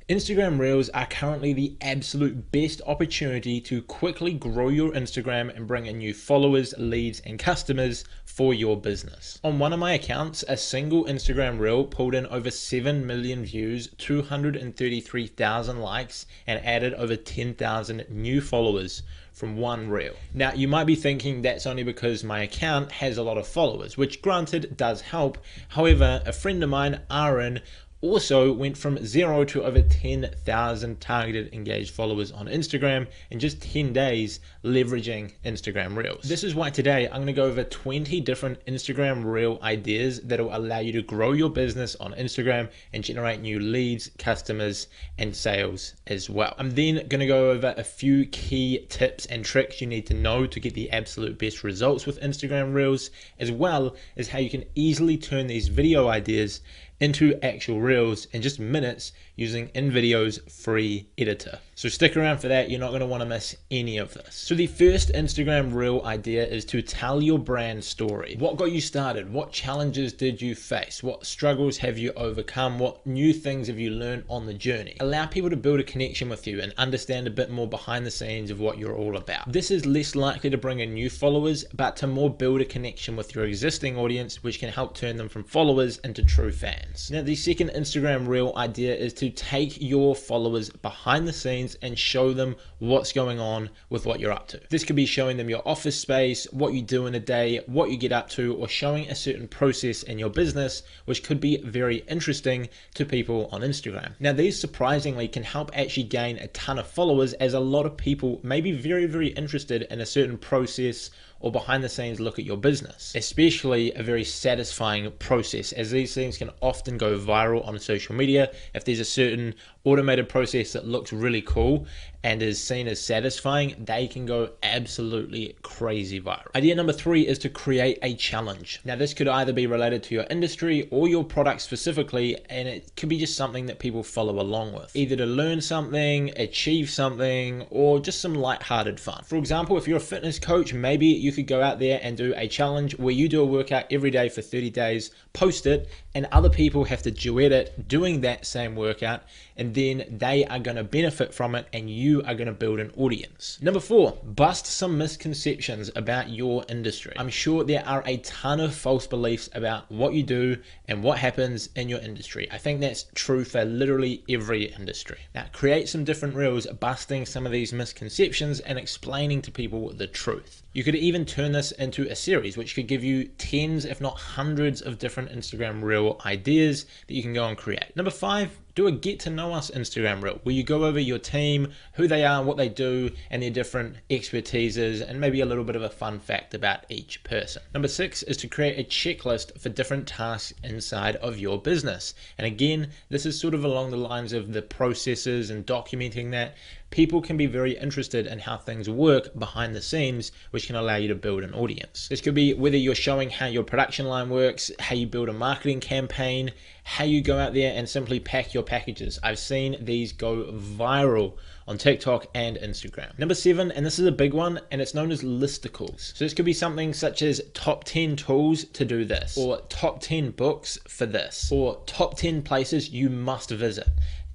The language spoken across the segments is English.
Instagram Reels are currently the absolute best opportunity to quickly grow your Instagram and bring in new followers, leads, and customers for your business. On one of my accounts, a single Instagram Reel pulled in over 7 million views, 233,000 likes, and added over 10,000 new followers from one reel. Now, you might be thinking that's only because my account has a lot of followers, which granted does help. However, a friend of mine, Aaron, also went from 0 to over 10,000 targeted engaged followers on Instagram in just 10 days leveraging Instagram Reels. This is why today I'm going to go over 20 different Instagram Reel ideas that will allow you to grow your business on Instagram and generate new leads, customers, and sales as well. I'm then going to go over a few key tips and tricks you need to know to get the absolute best results with Instagram Reels, as well as how you can easily turn these video ideas into actual reels in just minutes using InVideo's free editor. So stick around for that. You're not going to want to miss any of this. So the first Instagram reel idea is to tell your brand story. What got you started? What challenges did you face? What struggles have you overcome? What new things have you learned on the journey? Allow people to build a connection with you and understand a bit more behind the scenes of what you're all about. This is less likely to bring in new followers, but to more build a connection with your existing audience, which can help turn them from followers into true fans. Now, the second Instagram reel idea is to take your followers behind the scenes and show them what's going on with what you're up to. This could be showing them your office space, what you do in a day, what you get up to, or showing a certain process in your business, which could be very interesting to people on Instagram. Now, these surprisingly can help actually gain a ton of followers, as a lot of people may be very, very interested in a certain process or behind the scenes look at your business, especially a very satisfying process, as these things can often go viral on social media. If there's a certain automated process that looks really cool and is seen as satisfying, they can go absolutely crazy viral. Idea number 3 is to create a challenge. Now, this could either be related to your industry or your product specifically, and it could be just something that people follow along with, either to learn something, achieve something, or just some lighthearted fun. For example, if you're a fitness coach, maybe you could go out there and do a challenge where you do a workout every day for 30 days, post it, and other people have to duet it doing that same workout, and then they are going to benefit from it and you are going to build an audience. Number 4, bust some misconceptions about your industry. I'm sure there are a ton of false beliefs about what you do and what happens in your industry. I think that's true for literally every industry. Now, create some different reels busting some of these misconceptions and explaining to people the truth. You could even turn this into a series, which could give you tens, if not hundreds, of different Instagram reel ideas that you can go and create. Number 5, do a get to know us Instagram reel, where you go over your team, who they are, what they do, and their different expertises, and maybe a little bit of a fun fact about each person. Number 6 is to create a checklist for different tasks inside of your business. And again, this is sort of along the lines of the processes and documenting that. People can be very interested in how things work behind the scenes, which can allow you to build an audience. This could be whether you're showing how your production line works, how you build a marketing campaign, how you go out there and simply pack your packages. I've seen these go viral on TikTok and Instagram. Number 7, and this is a big one, and it's known as listicles. So this could be something such as top 10 tools to do this, or top 10 books for this, or top 10 places you must visit.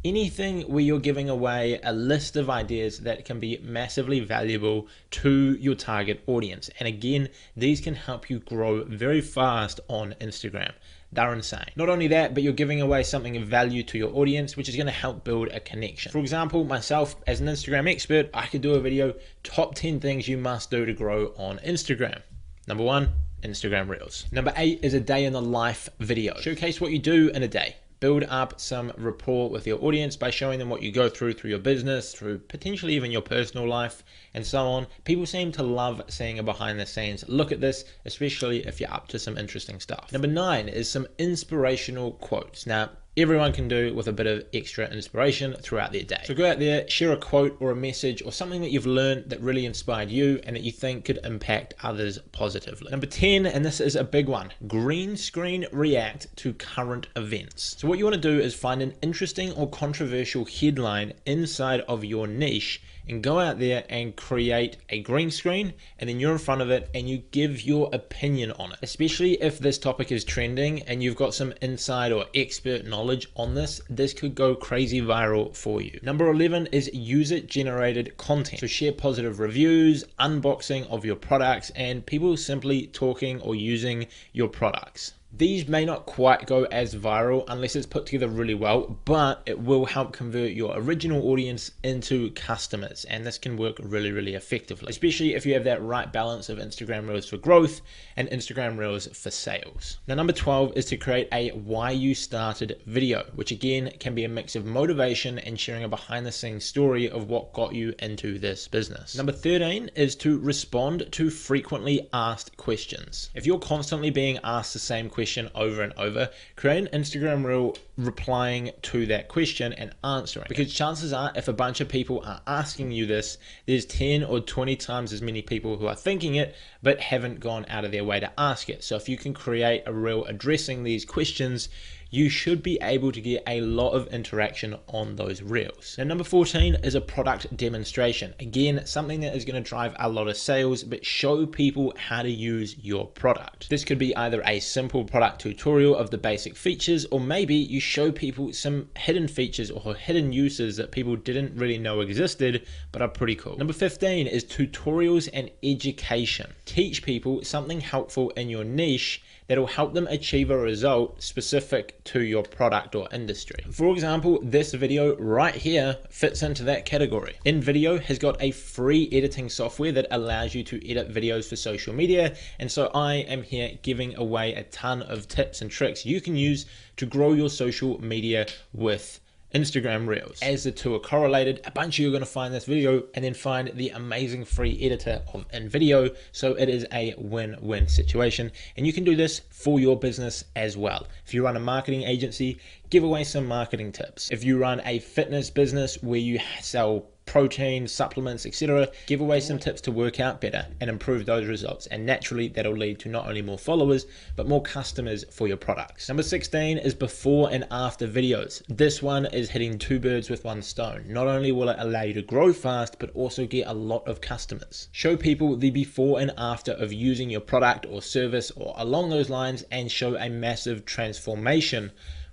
Anything where you're giving away a list of ideas that can be massively valuable to your target audience. And again, these can help you grow very fast on Instagram. They're insane. Not only that, but you're giving away something of value to your audience, which is going to help build a connection. For example, myself as an Instagram expert, I could do a video, top 10 things you must do to grow on Instagram. Number 1, Instagram Reels. Number 8 is a day in the life video. Showcase what you do in a day. Build up some rapport with your audience by showing them what you go through your business, through potentially even your personal life, and so on. People seem to love seeing a behind the scenes look at this, especially if you're up to some interesting stuff. Number 9 is some inspirational quotes. Now, everyone can do with a bit of extra inspiration throughout their day. So go out there, share a quote or a message or something that you've learned that really inspired you and that you think could impact others positively. Number 10, and this is a big one, green screen react to current events. So what you want to do is find an interesting or controversial headline inside of your niche and go out there and create a green screen, and then you're in front of it and you give your opinion on it. Especially if this topic is trending and you've got some inside or expert knowledge on this, this could go crazy viral for you. Number 11 is user generated content. So share positive reviews, unboxing of your products, and people simply talking or using your products. These may not quite go as viral unless it's put together really well, but it will help convert your original audience into customers, and this can work really, really effectively, especially if you have that right balance of Instagram Reels for growth and Instagram Reels for sales. Now, number 12 is to create a why you started video, which again can be a mix of motivation and sharing a behind the scenes story of what got you into this business. Number 13 is to respond to frequently asked questions. If you're constantly being asked the same question over and over, create an Instagram reel replying to that question and answering, because chances are if a bunch of people are asking you this, there's 10 or 20 times as many people who are thinking it but haven't gone out of their way to ask it. So if you can create a reel addressing these questions, you should be able to get a lot of interaction on those reels. Now, number 14 is a product demonstration. Again, something that is going to drive a lot of sales, but show people how to use your product. This could be either a simple product tutorial of the basic features, or maybe you show people some hidden features or hidden uses that people didn't really know existed, but are pretty cool. Number 15 is tutorials and education. Teach people something helpful in your niche that'll help them achieve a result specific to your product or industry. For example, this video right here fits into that category. InVideo has got a free editing software that allows you to edit videos for social media, and so I am here giving away a ton of tips and tricks you can use to grow your social media with Instagram Reels. As the two are correlated, a bunch of you are going to find this video and then find the amazing free editor of InVideo, so it is a win-win situation, and you can do this for your business as well. If you run a marketing agency, give away some marketing tips. If you run a fitness business where you sell protein, supplements, etc., give away some tips to work out better and improve those results, and naturally that'll lead to not only more followers but more customers for your products. Number 16 is before and after videos. This one is hitting two birds with one stone. Not only will it allow you to grow fast, but also get a lot of customers. Show people the before and after of using your product or service or along those lines, and show a massive transformation,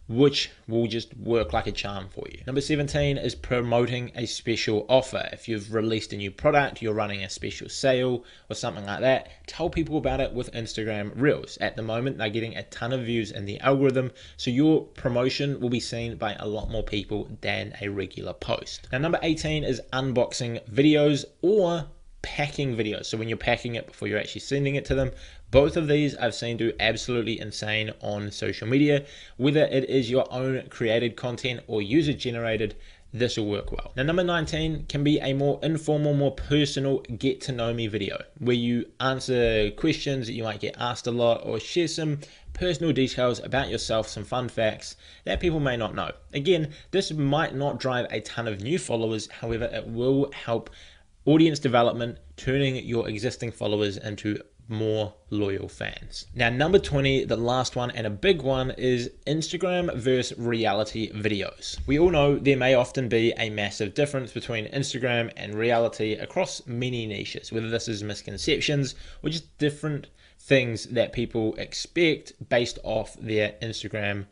which will just work like a charm for you. Number 17 is promoting a special offer. If you've released a new product, you're running a special sale or something like that, tell people about it with Instagram Reels. At the moment, they're getting a ton of views in the algorithm, so your promotion will be seen by a lot more people than a regular post. Now, number 18 is unboxing videos or packing videos. So when you're packing it before you're actually sending it to them. Both of these I've seen do absolutely insane on social media. Whether it is your own created content or user generated, this will work well. Now, number 19 can be a more informal, more personal get to know me video where you answer questions that you might get asked a lot, or share some personal details about yourself, some fun facts that people may not know. Again, this might not drive a ton of new followers, however, it will help audience development, turning your existing followers into more loyal fans. Now, number 20, the last one and a big one, is Instagram versus reality videos. We all know there may often be a massive difference between Instagram and reality across many niches, whether this is misconceptions or just different things that people expect based off their Instagram,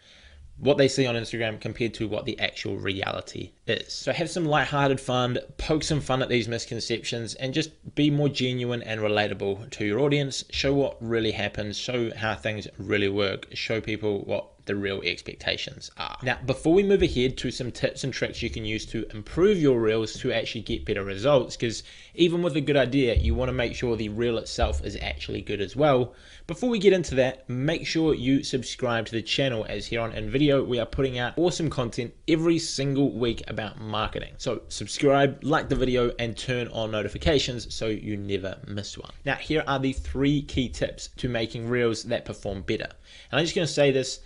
what they see on Instagram compared to what the actual reality is. So have some lighthearted fun, poke some fun at these misconceptions, and just be more genuine and relatable to your audience. Show what really happens, show how things really work, show people what the real expectations are. Now, before we move ahead to some tips and tricks you can use to improve your reels to actually get better results, because even with a good idea, you want to make sure the reel itself is actually good as well. Before we get into that, make sure you subscribe to the channel, as here on InVideo, we are putting out awesome content every single week about marketing. So subscribe, like the video, and turn on notifications so you never miss one. Now, here are the 3 key tips to making reels that perform better. And I'm just going to say this,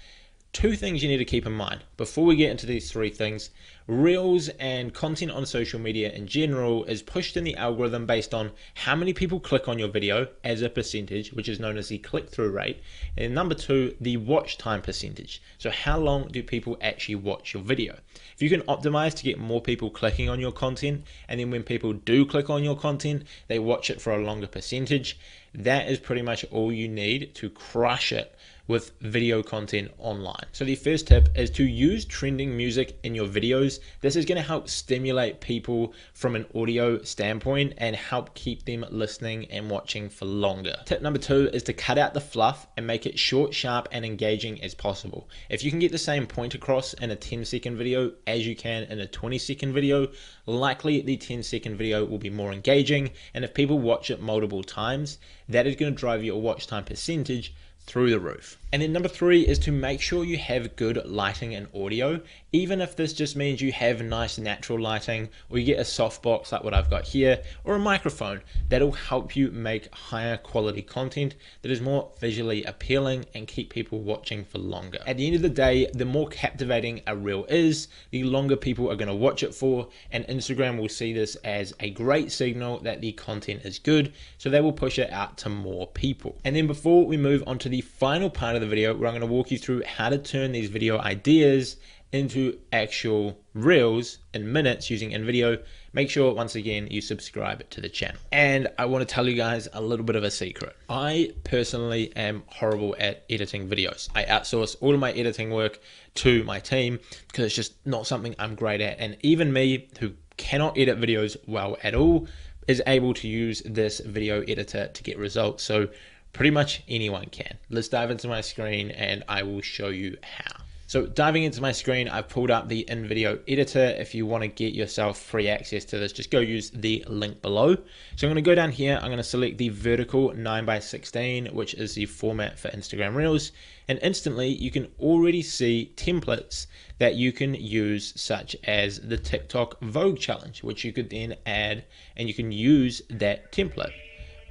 2 things you need to keep in mind before we get into these 3 things. Reels and content on social media in general is pushed in the algorithm based on how many people click on your video as a percentage, which is known as the click-through rate. And number two, the watch time percentage. So how long do people actually watch your video? If you can optimize to get more people clicking on your content, and then when people do click on your content, they watch it for a longer percentage, that is pretty much all you need to crush it with video content online. So the first tip is to use trending music in your videos. This is going to help stimulate people from an audio standpoint and help keep them listening and watching for longer. Tip number two is to cut out the fluff and make it short, sharp, and engaging as possible. If you can get the same point across in a 10-second video as you can in a 20-second video, likely the 10-second video will be more engaging, and if people watch it multiple times, that is going to drive your watch time percentage through the roof. And then number three is to make sure you have good lighting and audio, even if this just means you have nice natural lighting, or you get a softbox like what I've got here, or a microphone. That'll help you make higher quality content that is more visually appealing and keep people watching for longer. At the end of the day, the more captivating a reel is, the longer people are going to watch it for, and Instagram will see this as a great signal that the content is good, so they will push it out to more people. And then before we move on to the final part of the video, where I'm going to walk you through how to turn these video ideas into actual reels in minutes using InVideo, make sure once again you subscribe to the channel. And I want to tell you guys a little bit of a secret. I personally am horrible at editing videos. I outsource all of my editing work to my team because it's just not something I'm great at. And even me, who cannot edit videos well at all, is able to use this video editor to get results. So pretty much anyone can. Let's dive into my screen and I will show you how. So diving into my screen, I've pulled up the InVideo editor. If you want to get yourself free access to this, just go use the link below. So I'm going to go down here. I'm going to select the vertical 9:16, which is the format for Instagram Reels. And instantly you can already see templates that you can use, such as the TikTok Vogue challenge, which you could then add, and you can use that template,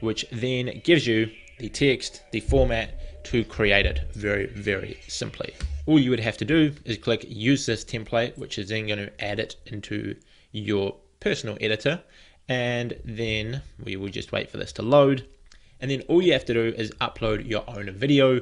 which then gives you the text, the format to create it very, very simply. All you would have to do is click use this template, which is then going to add it into your personal editor. And then we will just wait for this to load. And then all you have to do is upload your own video,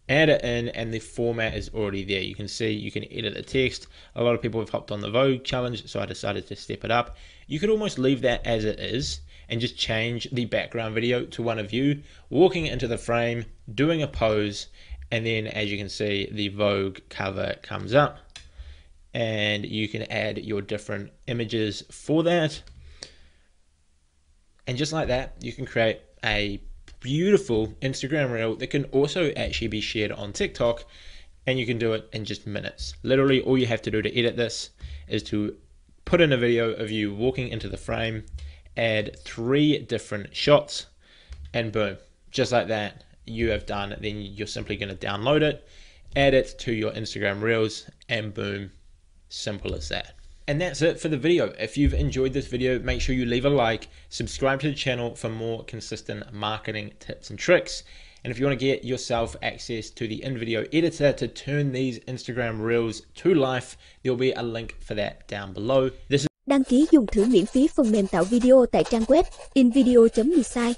add it in, and the format is already there. You can see you can edit the text. A lot of people have hopped on the Vogue challenge, so I decided to step it up. You could almost leave that as it is and just change the background video to one of you walking into the frame, doing a pose, and then as you can see, the Vogue cover comes up, and you can add your different images for that. And just like that, you can create a beautiful Instagram reel that can also actually be shared on TikTok, and you can do it in just minutes. Literally, all you have to do to edit this is to put in a video of you walking into the frame, add 3 different shots, and boom, just like that, you have done. Then you're simply going to download it, add it to your Instagram Reels, and boom, simple as that. And that's it for the video. If you've enjoyed this video, make sure you leave a like, subscribe to the channel for more consistent marketing tips and tricks. And if you want to get yourself access to the InVideo editor to turn these Instagram Reels to life, there'll be a link for that down below. Đăng ký dùng thử miễn phí phần mềm tạo video tại trang web invideo.design.